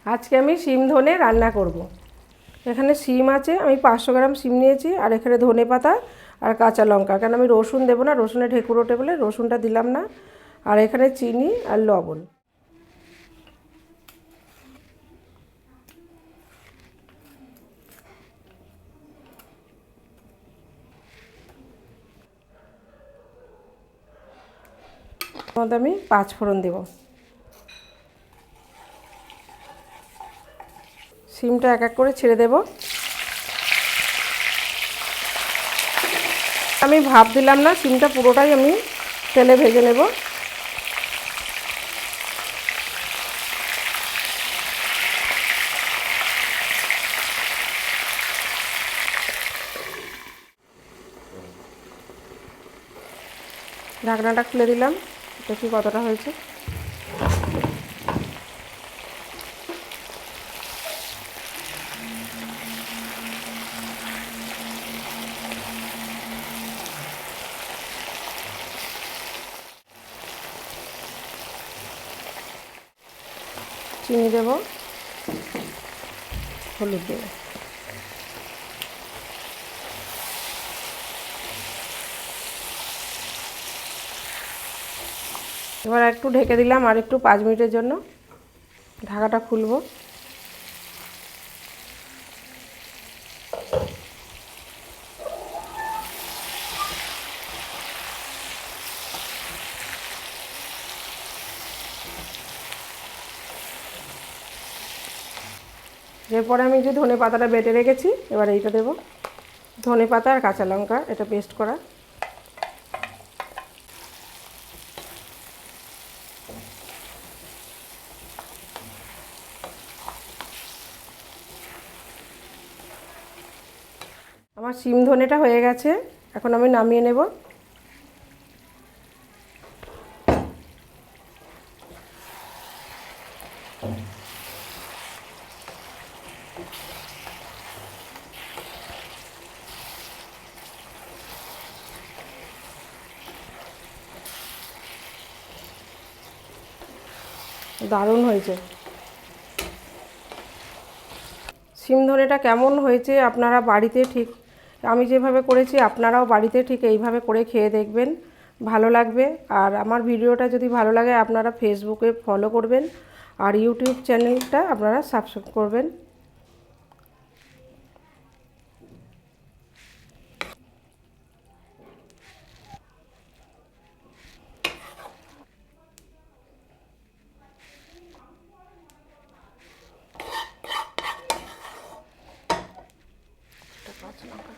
আজকে আমি শিম ধনে রান্না করব। এখানে শিম আছে, আমি 500 গ্রাম শিম নিয়েছি, আর এখানে ধনে পাতা আর কাঁচা লঙ্কা। কেন আমি রসুন দেবো না, রসুনে ঢেকুর ওঠে বলে রসুনটা দিলাম না। আর এখানে চিনি আর লবণ। মধ্যে আমি 5 ফোড়ন দেব। শিমটা এক এক করে ছেড়ে দেব। আমি ভাপ দিলাম না, শিমটা পুরোটাই আমি তেলে ভেজে নেব। ঢাকনাটা খুলে দিলাম, দেখি কতটা হয়েছে। চিনি দেব, হলুদ দেব। এবার একটু ঢেকে দিলাম আর একটু 5 মিনিটের জন্য। ঢাকাটা খুলবো। এরপরে আমি যে ধনে পাতাটা বেটে রেখেছি, এবার এইটা দেব। ধনে পাতা আর কাঁচা লঙ্কা, এটা পেস্ট করা। আমার শিম ধনেটা হয়ে গেছে, এখন আমি নামিয়ে নেব। দারুণ হয়েছে। শিম ধনেটা কেমন হয়েছে আপনারা বাড়িতে ঠিক আমি যেভাবে করেছি আপনারাও বাড়িতে ঠিক এইভাবে করে খেয়ে দেখবেন, ভালো লাগবে। আর আমার ভিডিওটা যদি ভালো লাগে আপনারা ফেসবুকে ফলো করবেন, আর ইউটিউব চ্যানেলটা আপনারা সাবস্ক্রাইব করবেন। কাঁচা লঙ্কা